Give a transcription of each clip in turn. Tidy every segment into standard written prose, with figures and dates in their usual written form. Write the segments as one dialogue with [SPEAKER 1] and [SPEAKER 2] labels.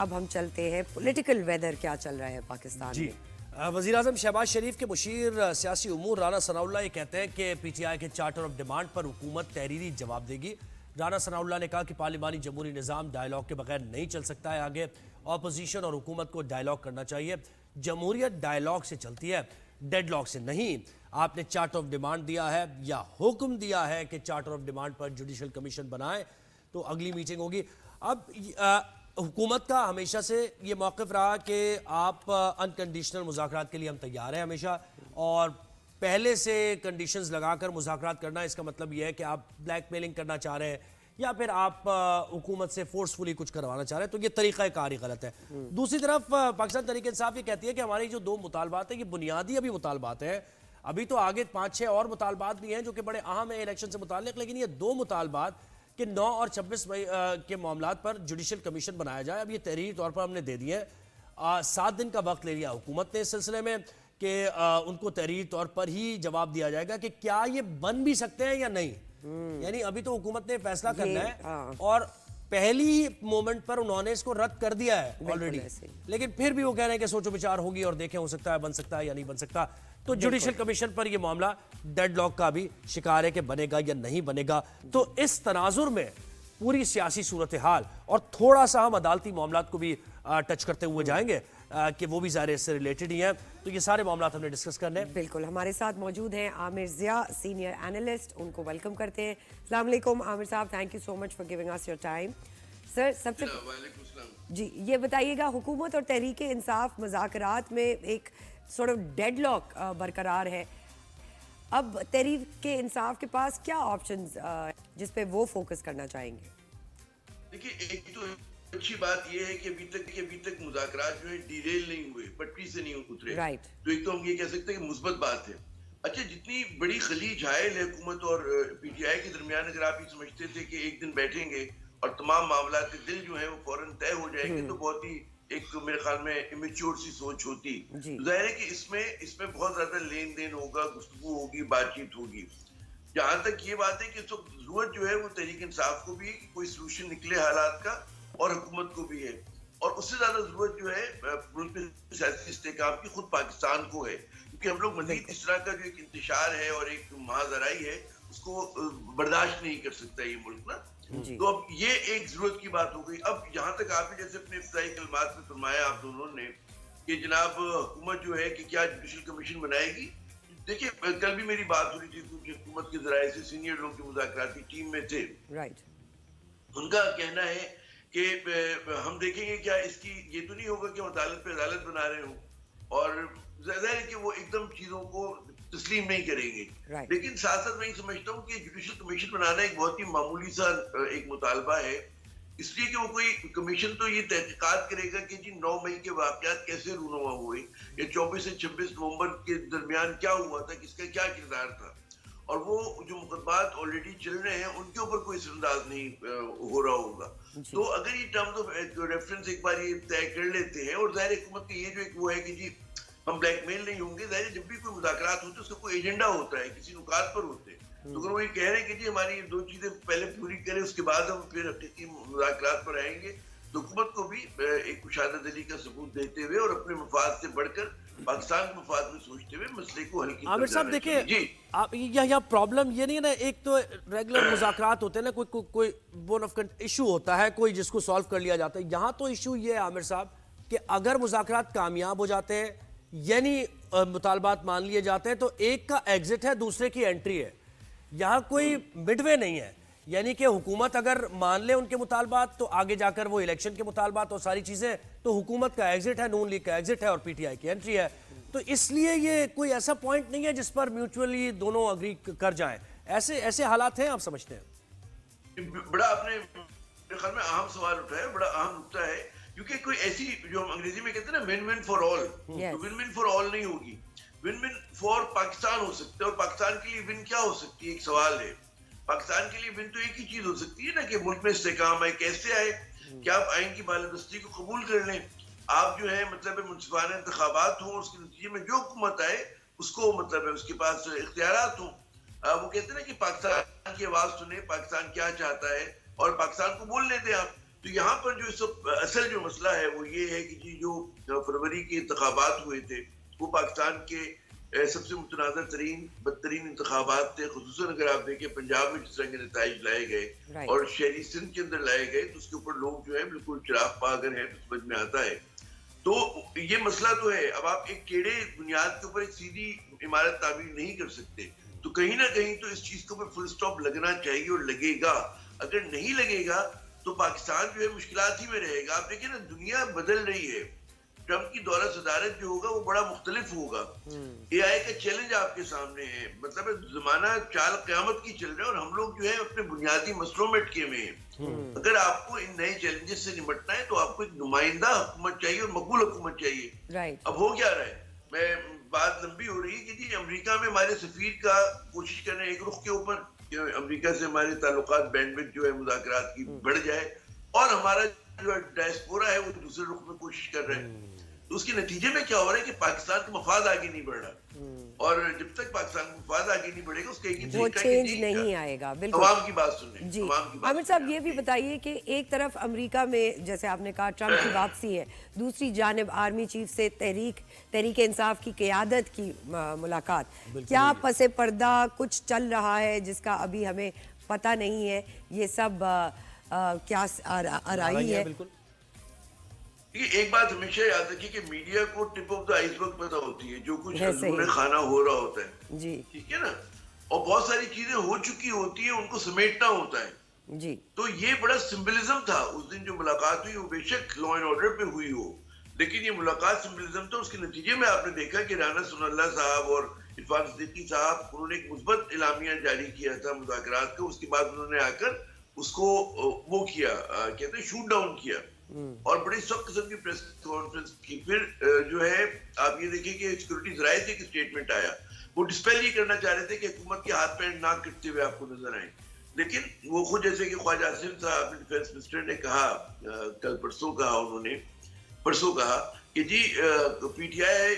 [SPEAKER 1] اب ہم چلتے ہیں پولیٹیکل ویدر کیا چل رہا ہے پاکستان میں.
[SPEAKER 2] وزیراعظم شہباز شریف کے مشیر سیاسی امور رانا ثناء اللہ یہ کہتے ہیں کہ پی ٹی آئی کے چارٹر آف ڈیمانڈ پر حکومت تحریری جواب دے گی. رانا ثناء اللہ نے کہا کہ پارلیمانی جمہوری نظام ڈائیلاگ کے بغیر نہیں چل سکتا ہے آگے. اپوزیشن اور حکومت کو ڈائیلاگ کرنا چاہیے. جمہوریت ڈائیلاگ سے چلتی ہے, ڈیڈ لاک سے نہیں. آپ نے چارٹر آف ڈیمانڈ دیا ہے یا حکم دیا ہے کہ charter of demand per judicial commission بنائیں تو اگلی میٹنگ ہوگی. اب حکومت کا ہمیشہ سے یہ موقف رہا کہ آپ انکنڈیشنل مذاکرات کے لیے ہم تیار ہیں ہمیشہ, اور پہلے سے کنڈیشنز لگا کر مذاکرات کرنا اس کا مطلب یہ ہے کہ آپ بلیک میلنگ کرنا چاہ رہے ہیں یا پھر آپ حکومت سے فورسفلی کچھ کروانا چاہ رہے ہیں, تو یہ طریقہ کار ہی غلط ہے. دوسری طرف پاکستان تحریک انصاف یہ کہتی ہے کہ ہماری جو 2 مطالبات ہیں یہ بنیادی ابھی مطالبات ہیں. ابھی تو آگے 5-6 اور مطالبات بھی ہیں جو کہ بڑے اہم ہیں الیکشن سے متعلق, لیکن یہ 2 مطالبات کہ 9 اور 26 مئی کے معاملات پر جوڈیشل کمیشن بنایا جائے, اب یہ تحریری طور پر ہم نے دے دی ہے. 7 دن کا وقت لے لیا حکومت نے اس سلسلے میں کہ ان کو تحریری طور پر ہی جواب دیا جائے گا کہ کیا یہ بن بھی سکتے ہیں یا نہیں. یعنی ابھی تو حکومت نے فیصلہ کرنا ہے اور پہلی مومنٹ پر انہوں نے اس کو رد کر دیا ہے آلریڈی, لیکن پھر بھی وہ کہہ رہے ہیں کہ سوچو بچار ہوگی اور دیکھیں ہو سکتا ہے بن سکتا ہے یا نہیں بن سکتا. تو جوڈیشل کمیشن پر یہ معاملہ ڈیڈ لاک کا بھی شکار ہے کہ بنے گا یا نہیں بنے گا. تو اس تناظر میں پوری سیاسی صورتحال اور تھوڑا سا ہم عدالتی معاملات کو بھی ٹچ کرتے ہوئے جائیں گے کہ وہ بھی ظاہر اس سے ریلیٹڈ ہی ہیں, تو یہ سارے معاملات ہم نے ڈسکس کرنے ہیں.
[SPEAKER 1] بالکل ہمارے ساتھ موجود ہیں عامر ضیاء, سینئر اینالسٹ, ان کو ویلکم کرتے ہیں. السلام علیکم عامر صاحب, thank you so much for giving us your time. Sir سب سے جی یہ بتائیے گا, حکومت اور تحریک انصاف مذاکرات میں ایک سورٹ آف ڈیڈ لاک برقرار ہے, اب تحریک انصاف کے پاس کیا آپشنز جس پہ وہ فوکس کرنا چاہیں گے؟
[SPEAKER 3] دیکھیے ایک تو اچھی بات یہ ہے کہ ابھی تک مذاکرات جو ہے ڈیریل نہیں ہوئے, پٹری سے نہیں اترے, تو ایک تو ہم یہ کہہ سکتے ہیں کہ مثبت بات ہے. اچھا جتنی بڑی خلیج حائل ہے حکومت اور پی ٹی آئی کے درمیان, اگر آپ یہ سمجھتے تھے کہ ایک دن بیٹھیں گے اور تمام معاملات کے دل جو ہے وہ فوراً طے ہو جائیں گے, تو بہت ہی ایک میرے خیال میں امیچور سی سوچ ہوتی. ظاہر ہے کہ اس میں بہت زیادہ لین دین ہوگا, گفتگو ہوگی, بات چیت ہوگی. جہاں تک یہ بات ہے کہ اس وقت ضرورت جو ہے وہ تحریک انصاف کو بھی کوئی سلوشن نکلے حالات کا, اور حکومت کو بھی ہے, اور اس سے زیادہ ضرورت جو ہے ملک میں سیاسی استحکام کی خود پاکستان کو ہے, کیونکہ ہم لوگ مزید اس طرح کا جو ایک انتشار ہے اور ایک مہاذرائی ہے اس کو برداشت نہیں کر سکتا یہ ملک نا. تو اب یہ ایک ضرورت کی بات ہو گئی. اب جہاں تک آپ نے جیسے اپنے ابتدائی کلمات میں فرمایا آپ دونوں نے کہ جناب حکومت جو ہے کہ کیا جوڈیشل کمیشن بنائے گی, دیکھیے کل بھی میری بات ہو رہی تھی کچھ حکومت کے ذرائع سے سینئر لوگ کی مذاکراتی ٹیم میں تھے, ان کا کہنا ہے کہ ہم دیکھیں گے کیا اس کی یہ تو نہیں ہوگا کہ ہم عدالت پہ عدالت بنا رہے ہوں, اور ظاہر ہے کہ وہ ایک دم چیزوں کو تسلیم نہیں کریں گے. لیکن ساتھ ساتھ میں یہ سمجھتا ہوں کہ جوڈیشل کمیشن بنانا ایک بہت ہی معمولی سا ایک مطالبہ ہے, اس لیے کہ وہ کوئی کمیشن تو یہ تحقیقات کرے گا کہ جی 9 مئی کے واقعات کیسے رونما ہوئے یا 24 سے 26 نومبر کے درمیان کیا ہوا تھا, کس کا کیا کردار تھا, اور وہ جو مقدمات آلریڈی چل رہے ہیں ان کے اوپر کوئی اثر انداز نہیں ہو رہا ہوگا. تو اگر یہ ٹرمز آف ریفرنس ایک بار یہ طے کر لیتے ہیں, اور ظاہر حکومت کا یہ جو ایک وہ ہے کہ جی ہم بلیک میل نہیں ہوں گے, ظاہر جب بھی کوئی مذاکرات ہوتے ہیں اس کا کوئی ایجنڈا ہوتا ہے, کسی نکات پر ہوتے ہیں, تو اگر وہ یہ کہہ رہے ہیں کہ جی ہماری 2 چیزیں پہلے پوری کریں اس کے بعد ہم پھر حقیقی مذاکرات پر آئیں گے, تو حکومت کو بھی ایک کشادہ دلی کا ثبوت دیتے ہوئے اور اپنے مفاد سے بڑھ کر پاکستان کے مفاد میں سوچتے ہوئے مسئلے کو حل کیا.
[SPEAKER 2] عامر صاحب دیکھیں یہاں پرابلم یہ نہیں ہے نا, ایک تو ریگولر مذاکرات ہوتے ہیں نا, کوئی بون آف ایشو ہوتا ہے کوئی جس کو سالو کر لیا جاتا ہے. یہاں تو ایشو یہ ہے عامر صاحب کہ اگر مذاکرات کامیاب ہو جاتے ہیں یعنی مطالبات مان لیے جاتے ہیں تو ایک کا ایگزٹ ہے دوسرے کی انٹری ہے, یہاں کوئی مڈ وے نہیں ہے. یعنی کہ حکومت اگر مان لے ان کے مطالبات تو آگے جا کر وہ الیکشن کے مطالبات اور ساری چیزیں, تو حکومت کا ایگزٹ ہے, نون لیگ کا ایگزٹ ہے اور پی ٹی آئی کی انٹری ہے. تو اس لیے یہ کوئی ایسا پوائنٹ نہیں ہے جس پر میوچولی دونوں اگری کر جائیں. ایسے حالات ہیں آپ سمجھتے ہیں؟
[SPEAKER 3] بڑا آپ نے میرے خیال میں اہم سوال اٹھایا, بڑا اہم نقطہ ہے, کیونکہ کوئی ایسی جو ہم انگریزی میں کہتے ہیں نا ون ون فار آل, تو ون ون فار آل نہیں ہوگی, ون ون فار پاکستان ہو سکتا ہے. اور پاکستان کے لیے ون کیا ہو سکتی ہے, ایک سوال ہے. پاکستان کے لیے ون تو ایک ہی چیز ہو سکتی ہے نا کہ ملک میں استحکام آئے. کیسے آئے, کہ آپ آئین کی بالادستی کو قبول کر لیں, آپ جو ہے مطلب منصفانہ انتخابات ہوں, اس کے نتیجے میں جو حکومت آئے اس کو مطلب ہے اس کے پاس اختیارات ہوں. وہ کہتے ہیں نا کہ پاکستان کی آواز سنیں, پاکستان کیا چاہتا ہے, اور پاکستان کو بولنے دیں آپ. تو یہاں پر جو سب اصل جو مسئلہ ہے وہ یہ ہے کہ جی جو فروری کے انتخابات ہوئے تھے وہ پاکستان کے سب سے متنازع ترین بدترین انتخابات تھے. خصوصاً اگر آپ دیکھیں پنجاب میں جس طرح کے نتائج لائے گئے اور شہری سندھ کے اندر لائے گئے تو اس کے اوپر لوگ جو ہے بالکل چراغ پا کر ہیں تو سمجھ میں آتا ہے. تو یہ مسئلہ تو ہے. اب آپ ایک ٹیڑھے بنیاد کے اوپر ایک سیدھی عمارت تعمیر نہیں کر سکتے, تو کہیں نہ کہیں تو اس چیز کے اوپر فل سٹاپ لگنا چاہیے اور لگے گا. اگر نہیں لگے گا تو پاکستان جو ہے مشکلات ہی میں رہے گا. آپ دیکھیں نا دنیا بدل رہی ہے. ٹرمپ کی دورہ صدارت جو ہوگا وہ بڑا مختلف ہوگا. اے آئی کا چیلنج آپ کے سامنے ہے. مطلب زمانہ چال قیامت کی چل رہا ہے اور ہم لوگ جو ہے اپنے بنیادی مسئلوں میں اٹکے ہوئے ہیں. اگر آپ کو ان نئے چیلنجز سے نمٹنا ہے تو آپ کو ایک نمائندہ حکومت چاہیے اور مقبول حکومت چاہیے. اب ہو کیا رہا ہے, میں بات لمبی ہو رہی ہے کہ جی امریکہ میں ہمارے سفیر کا کوشش کرنے ایک رخ کے اوپر کہ امریکہ سے ہمارے تعلقات بینڈوڈ جو ہے مذاکرات کی بڑھ جائے, اور ہمارا جو ڈائسپورا ہے وہ دوسرے رخ میں کوشش کر رہے ہیں. تو اس کے نتیجے میں کیا ہو رہا ہے کہ پاکستان کا مفاد آگے نہیں بڑھ رہا, اور جب تک پاکستان کا مفاد آگے نہیں بڑھے گا اس کا ایک
[SPEAKER 1] وہ چینج نہیں آئے گا. بالکل
[SPEAKER 3] عوام کی بات سنیں.
[SPEAKER 1] جی عامر صاحب یہ بھی بتائیے کہ ایک طرف امریکہ میں جیسے آپ نے کہا ٹرمپ کی واپسی ہے, دوسری جانب آرمی چیف سے تحریک انصاف کی قیادت کی ملاقات. کیا پس پردہ کچھ چل رہا ہے جس کا ابھی ہمیں پتہ نہیں ہے؟ یہ سب کیا آرائی ہے؟
[SPEAKER 3] ایک بات ہمیشہ یاد رکھیے کہ میڈیا کو ٹپ آف دا آئس برگ پتہ ہوتی ہے, جو کچھ اندرون خانہ ہو رہا ہوتا ہے. جی ٹھیک ہے نا, اور بہت ساری چیزیں ہو چکی ہوتی ہیں ان کو سمیٹنا ہوتا ہے. جی تو یہ بڑا سمبلزم تھا اس دن جو ملاقات ہوئی, وہ بے شک لا اینڈ آرڈر پہ ہوئی ہو, لیکن یہ ملاقات سمبلزم تھا. اس کے نتیجے میں آپ نے دیکھا کہ رانا ثناء اللہ صاحب اور عرفان صدیقی صاحب انہوں نے ایک مثبت اعلامیہ جاری کیا تھا مذاکرات کا. اس کے بعد انہوں نے آ کر اس کو وہ کیا کہتے ہیں شوٹ ڈاؤن کیا اور بڑی سخت قسم کی پریس کانفرنس کی. پھر جو ہے آپ یہ دیکھیں کہ سیکورٹی ذرائع سے ایک اسٹیٹمنٹ آیا, وہ ڈسپیل یہ کرنا چاہ رہے تھے کہ حکومت کے ہاتھ پیر نہ کٹتے ہوئے آپ کو نظر آئیں, لیکن وہ خود جیسے کہ خواجہ آصف صاحب ڈیفینس منسٹر نے کہا کل پرسوں کہا کہ جی پی ٹی آئی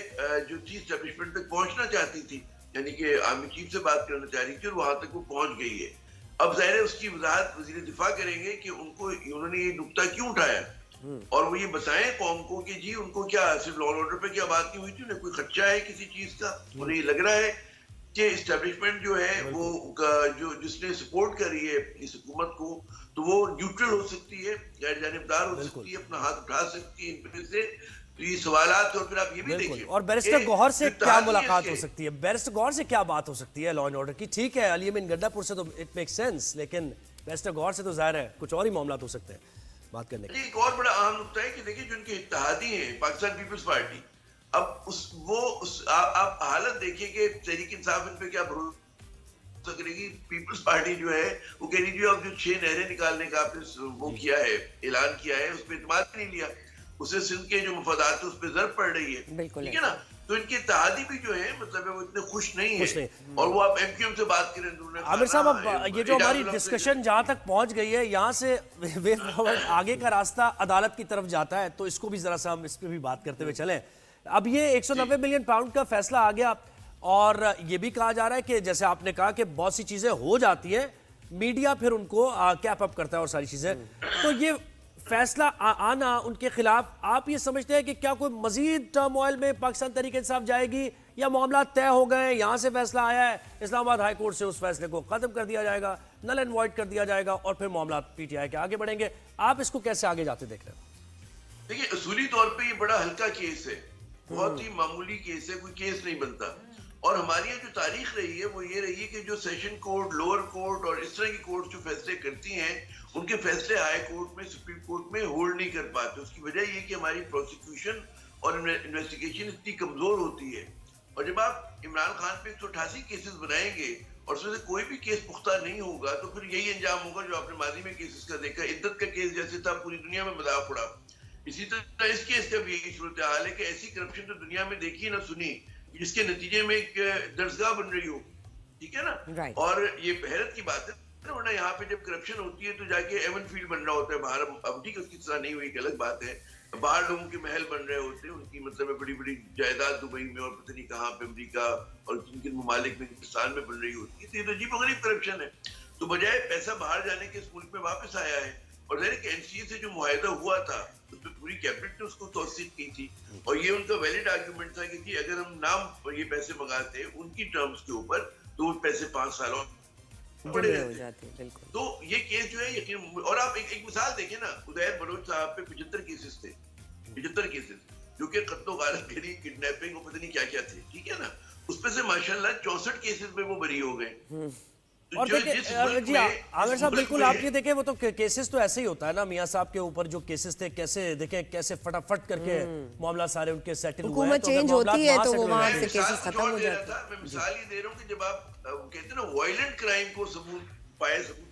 [SPEAKER 3] جو تھی اسٹیبلشمنٹ تک پہنچنا چاہتی تھی, یعنی کہ آرمی چیف سے بات کرنا چاہ رہی تھی اور وہاں تک وہ پہنچ گئی ہے. اب ظاہر ہے اس کی وضاحت وزیر دفاع کریں گے کہ انہوں نے یہ نکتہ کیوں اٹھایا, اور وہ یہ بتائیں قوم کو کہ جی ان کو کیا صرف لا اینڈ آرڈر پہ کیا بات نہیں ہوئی تھی, انہیں کوئی خدشہ ہے کسی چیز کا. انہیں یہ لگ رہا ہے کہ اسٹیبلشمنٹ جو ہے وہ جو جس نے سپورٹ کری ہے اس حکومت کو, تو وہ نیوٹرل ہو سکتی ہے, غیر جانبدار ہو سکتی ہے, اپنا ہاتھ اٹھا سکتی ہے ان پہ سے. تو یہ سوالات, اور پھر آپ یہ بھی دیکھیں.
[SPEAKER 2] اور بیرسٹر گوہر سے کیا ملاقات ہو سکتی ہے, بیرسٹر گوہر سے کیا بات ہو سکتی ہے لا اینڈ آرڈر کی؟ ٹھیک ہے علی امین گڈھا پور سے تو اٹ میک سینس, لیکن بیرسٹر گوہر سے تو ظاہر ہے کچھ اور ہی معاملات ہو سکتے ہیں بات کرنے کے.
[SPEAKER 3] ایک اور بڑا اہم نقطہ ہے کہ دیکھیں جو ان کے اتحادی ہیں پاکستان پیپلز پارٹی, اب آپ حالت دیکھیے کہ تحریک انصاف ان پہ کیا بھروسہ کرے گی. پیپلز پارٹی جو ہے وہ کہہ رہی اب جو 6 نہریں نکالنے کا آپ نے وہ کیا ہے, اعلان کیا ہے, اس پہ اعتماد نہیں لیا. اسے سندھ کے جو مفادات ہیں اس پہ ضرب پڑ رہی ہے, ٹھیک ہے نا. تو ان کے اتحادی بھی جو ہے مطلب وہ اتنے خوش نہیں ہیں, اور وہ آپ ایم کیو ایم سے بات کریں.
[SPEAKER 2] عامر صاحب اب یہ جو ہماری ڈسکشن جہاں تک پہنچ گئی ہے, یہاں سے وے فارورڈ آگے کا راستہ عدالت کی طرف جاتا ہے, تو اس کو بھی ذرا سا ہم اس پہ بھی بات کرتے ہوئے چلیں. اب یہ 190 ملین پاؤنڈ کا فیصلہ آ گیا, اور یہ بھی کہا جا رہا ہے کہ جیسے آپ نے کہا کہ بہت سی چیزیں ہو جاتی ہیں, میڈیا پھر ان کو کیپ اپ کرتا ہے اور ساری چیزیں. تو یہ فیصلہ آنا ان کے خلاف, آپ یہ سمجھتے ہیں کہ کیا کوئی مزید ٹرم آئل میں پاکستان تحریک انصاف جائے گی, یا معاملات طے ہو گئے, یہاں سے فیصلہ آیا ہے, اسلام آباد ہائی کورٹ سے اس فیصلے کو ختم کر دیا جائے گا, نل اینڈ وائڈ کر دیا جائے گا, اور پھر معاملات پی ٹی آئی کے آگے بڑھیں گے؟ آپ اس کو کیسے آگے جاتے دیکھ رہے ہیں؟
[SPEAKER 3] دیکھیے اصولی طور پہ یہ بڑا ہلکا کیس ہے, بہت ہی معمولی کیس ہے, کوئی کیس نہیں بنتا. اور ہماری جو تاریخ رہی ہے وہ یہ رہی ہے کہ جو سیشن کورٹ, لوور کورٹ اور اس طرح کی کورٹ جو فیصلے کرتی ہیں, ان کے فیصلے ہائی کورٹ میں, سپریم کورٹ میں ہولڈ نہیں کر پاتے. اس کی وجہ یہ کہ ہماری پروسیکیوشن اور انویسٹیگیشن اتنی کمزور ہوتی ہے. اور جب آپ عمران خان پہ 188 کیسز بنائیں گے اور اس میں سے کوئی بھی کیس پختہ نہیں ہوگا, تو پھر یہی انجام ہوگا جو آپ نے ماضی میں کیسز کا دیکھا. عدت کا کیس جیسے تھا پوری دنیا میں مذاق اڑا, اسی طرح اس کیس کا بھی یہی صورتحال ہے کہ ایسی کرپشن تو دنیا میں دیکھی نہ سنی جس کے نتیجے میں ایک درسگاہ بن رہی ہو, ٹھیک ہے نا. اور یہ حیرت کی بات ہے, ورنہ یہاں پہ جب کرپشن ہوتی ہے تو جا کے ایون فیلڈ بن رہا ہوتا ہے باہر. اب ٹھیک ہے اس کی طرح نہیں ہوئی, ایک الگ بات ہے. باہر لوگوں کے محل بن رہے ہوتے ہیں, ان کی مطلب بڑی بڑی جائیداد دبئی میں اور پتہ نہیں کہاں پہ امریکہ اور کن کن ممالک میں, ہندوستان میں بن رہی ہوتی ہے. تو یہ تو عجیب و غریب کرپشن ہے. تو بجائے پیسہ باہر جانے کے اس ملک میں واپس آیا ہے, اور NCA سے جو معاہدہ ہوا تھا اس میں پوری کیبنٹ نے اس کو توثیق کی تھی, اور یہ ان کا ویلڈ آرگومنٹ تھا کہ اگر ہم نام یہ پیسے منگاتے ان کی ٹرمز کے اوپر تو وہ پیسے 5 سالوں بڑے ہو جاتے. تو یہ کیس جو ہے یقین, اور آپ ایک مثال دیکھیں نا, ادیر بلوچ صاحب پہ 75 کیسز تھے, 75 کیسز جو کہ قتل و غارت گری, کڈنیپنگ اور پتہ نہیں کیا کیا تھے, ٹھیک ہے نا, اس پہ سے ماشاءاللہ 64 کیسز میں وہ بری ہو گئے.
[SPEAKER 2] اور دیکھیں جی عامر صاحب بالکل آپ یہ دیکھیں وہ تو کیسز تو ایسے ہی ہوتا ہے نا, میاں صاحب کے اوپر جو کیسز تھے کیسے دیکھیں کیسے فٹافٹ کر کے معاملہ سارے ان کے سیٹل ہوئے ہیں.
[SPEAKER 1] حکومت چینج ہوتی ہے تو وہ وہاں سے کیسز ختم ہو جاتے ہیں.
[SPEAKER 3] میں مثال یہ دے رہا ہوں کہ جب آپ کہتے ہیں نا وائلنٹ کرائم کو ثبوت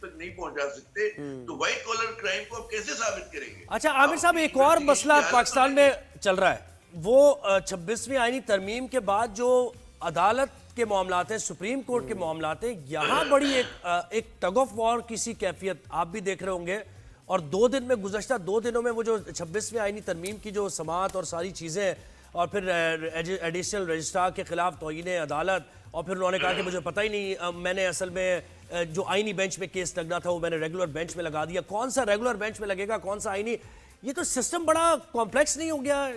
[SPEAKER 3] تک نہیں پہنچا سکتے تو وائٹ کالر کرائم کو آپ کیسے ثابت کریں گے.
[SPEAKER 2] اچھا عامر صاحب ایک اور مسئلہ پاکستان میں چل رہا ہے, وہ 26ویں آئینی ترمیم کے بعد جو عدالت کے معاملات ہیں, سپریم کورٹ کے معاملات ہیں, یہاں بڑی ایک ٹگ آف وار کسی کیفیت آپ بھی دیکھ رہے ہوں گے. اور 2 دن میں گزشتہ 2 دنوں میں وہ جو 26ویں آئینی ترمیم کی جو سماعت اور ساری چیزیں, اور پھر ایڈیشنل رجسٹرار کے خلاف توہین عدالت, اور پھر انہوں نے کہا کہ مجھے پتہ ہی نہیں, میں نے اصل میں جو آئینی بینچ میں کیس لگنا تھا وہ میں نے ریگولر بینچ میں لگا دیا. کون سا ریگولر بینچ میں لگے گا, کون سا آئینی؟ یہ تو سسٹم بڑا کمپلیکس نہیں ہو گیا,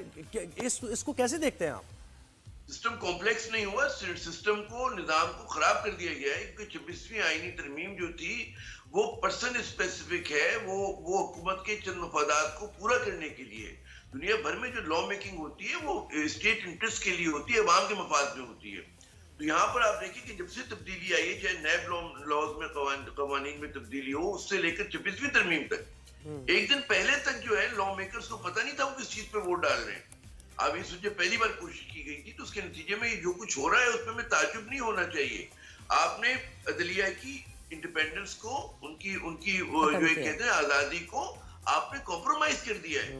[SPEAKER 2] اس کو کیسے دیکھتے ہیں آپ؟
[SPEAKER 3] سسٹم کمپلیکس نہیں ہوا, سسٹم کو, نظام کو خراب کر دیا گیا ہے, کیونکہ 26ویں آئینی ترمیم جو تھی وہ پرسن اسپیسیفک ہے, وہ حکومت کے چند مفادات کو پورا کرنے کے لیے. دنیا بھر میں جو لا میکنگ ہوتی ہے وہ اسٹیٹ انٹرسٹ کے لیے ہوتی ہے, عوام کے مفاد میں ہوتی ہے. تو یہاں پر آپ دیکھیں کہ جب سے تبدیلی آئی ہے, چاہے نیب لاز میں قوانین میں تبدیلی ہو, اس سے لے کر 26ویں ترمیم تک, ایک دن پہلے تک جو ہے لا میکرز کو پتہ نہیں تھا وہ کس چیز پہ ووٹ ڈال رہے ہیں. اب یہ سوچے پہلی بار کوشش کی گئی تھی, تو اس کے نتیجے میں جو کچھ ہو رہا ہے اس میں تعجب نہیں ہونا چاہیے. آپ نے عدلیہ کی انڈیپینڈنس کو, ان کی جو کہتے ہیں آزادی کو آپ نے کمپرومائز کر دیا ہے.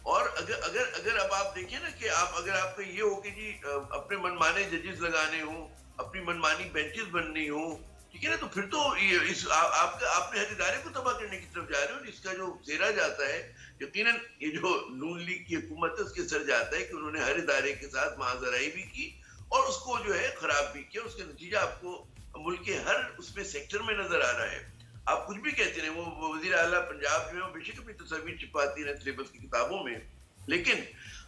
[SPEAKER 3] اور اگر اب آپ دیکھیں نا کہ اگر آپ کا یہ ہو کہ جی اپنے منمانے ججز لگانے ہوں, اپنی منمانی بینچز بننی ہوں, ٹھیک ہے نا, تو پھر تو آپ نے ہر ادارے کو تباہ کرنے کی طرف جا رہے ہو. اس کا جو زیرہ جاتا ہے یقیناً یہ جو نون لیگ کی حکومت ہے اس کے سر جاتا ہے کہ انہوں نے ہر ادارے کے ساتھ معاذرائی بھی کی اور اس کو جو ہے خراب بھی کیا. اس کا نتیجہ آپ کو ملک کے ہر اس میں سیکٹر میں نظر آ رہا ہے. آپ کچھ بھی کہتے ہیں, وہ وزیر اعلیٰ پنجاب جو ہے وہ بے شک اپنی تصاویر چھپاتی ہیں سلیبس کی کتابوں میں, لیکن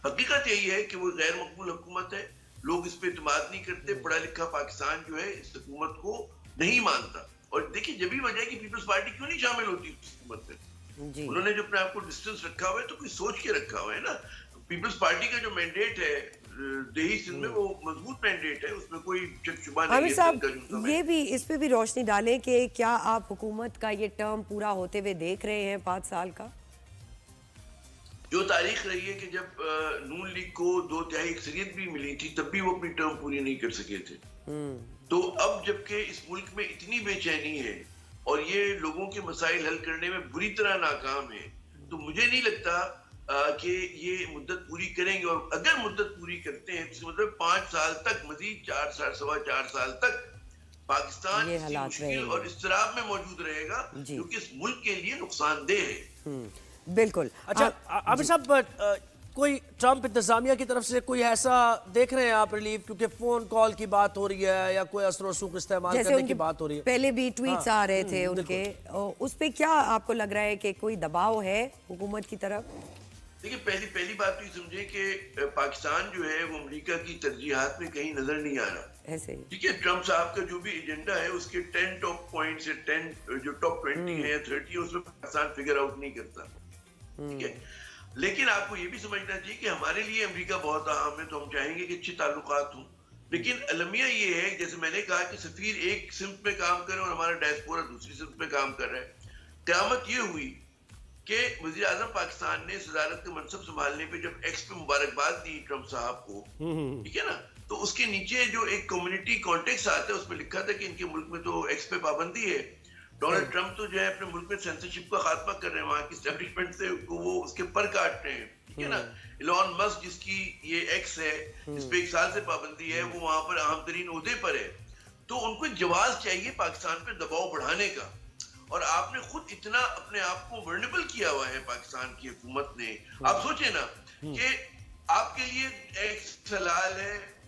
[SPEAKER 3] حقیقت یہی ہے کہ وہ غیر مقبول حکومت ہے. لوگ اس پہ اعتماد نہیں کرتے. پڑھا لکھا پاکستان جو ہے اس حکومت کو نہیں مانتا. اور دیکھیں جب بھی وجہ ہے کہ پیپلز پارٹی کیوں نہیں شامل ہوتی اس حکومت میں, انہوں نے جو اپنے آپ کو ڈسٹنس رکھا ہوا ہے تو کوئی سوچ کے رکھا ہوا ہے نا. پیپلز پارٹی کا جو مینڈیٹ ہے دیہی سندھ میں وہ مضبوط مینڈیٹ ہے, اس میں کوئی شک شبہ نہیں ہے.
[SPEAKER 1] عامر صاحب یہ بھی اس پہ بھی روشنی ڈالیں کہ کیا آپ حکومت کا یہ ٹرم پورا ہوتے ہوئے دیکھ رہے ہیں 5 سال کا؟
[SPEAKER 3] جو تاریخ رہی ہے کہ جب نون لیگ کو 2/3 اکثریت بھی ملی تھی تب بھی وہ اپنی ٹرم پوری نہیں کر سکے تھے. تو اب جبکہ اس ملک میں اتنی بے چینی ہے اور یہ لوگوں کے مسائل حل کرنے میں بری طرح ناکام ہے, تو مجھے نہیں لگتا کہ یہ مدت پوری کریں گے. اور اگر مدت پوری کرتے ہیں تو مطلب 5 سال تک, مزید 4 سال تک پاکستان اسی مشکل اور اضطراب میں موجود رہے گا جو کہ اس ملک کے لیے نقصان دہ ہے.
[SPEAKER 1] بالکل.
[SPEAKER 2] اچھا عامر صاحب, کوئی ٹرمپ انتظامیہ کی طرف سے کوئی ایسا دیکھ رہے ہیں آپ ریلیف, کیونکہ فون کال کی بات ہو رہی ہے یا کوئی اثر و رسوخ استعمال کرنے کی بات ہو رہی ہے؟
[SPEAKER 1] پہلے بھی ٹویٹس آ رہے تھے ان کے, اس پہ کیا آپ کو لگ رہا ہے کہ کوئی دباؤ ہے حکومت کی طرف؟
[SPEAKER 3] دیکھیں پہلی بات تو یہ سمجھیں کہ پاکستان جو ہے وہ امریکہ کی ترجیحات میں کہیں نظر نہیں آ رہا.
[SPEAKER 1] ایسے
[SPEAKER 3] ٹھیک ہے, ٹرمپ صاحب کا جو بھی ایجنڈا ہے اس کے 10 ٹاپ پوائنٹس ہے, 10 جو ٹاپ 20 ہے یا 30 اس میں پاکستان فگر آؤٹ نہیں کرتا. ٹھیک ہے, لیکن آپ کو یہ بھی سمجھنا چاہیے کہ ہمارے لیے امریکہ بہت اہم ہے, تو ہم چاہیں گے کہ اچھے تعلقات ہوں. لیکن المیہ یہ ہے جیسے میں نے کہا کہ سفیر ایک سمت میں کام کرے اور ہمارا ڈائسپورا دوسری سمت میں کام کر رہا ہے. قیامت یہ ہوئی کہ وزیر اعظم پاکستان نے صدارت کا منصب سنبھالنے پہ جب ایکس پہ مبارکباد دی ٹرمپ صاحب کو, ٹھیک ہے نا, تو اس کے نیچے جو ایک کمیونٹی کانٹیکس آتا ہے اس میں لکھا تھا کہ ان کے ملک میں تو ایکس پہ پابندی ہے. ڈونلڈ ٹرمپ تو جو ہے اپنے ملک میں سینسرشپ کا خاتمہ کر رہے ہیں, وہاں کی اسٹیبلشمنٹ سے وہ اس کے پر کاٹ رہے ہیں. ٹھیک ہے نا, ایلون مسک جس کی یہ ایکس ہے جس پہ 1 سال سے پابندی ہے, وہ وہاں پر اہم ترین عہدے پر ہے. تو ان کو جواز چاہیے پاکستان پہ دباؤ بڑھانے کا. اور آپ نے خود اتنا اپنے آپ کو ورنیبل کیا ہوا ہے پاکستان کی حکومت نے. آپ سوچیں نا کہ آپ کے لیے ایکس حلال ہے,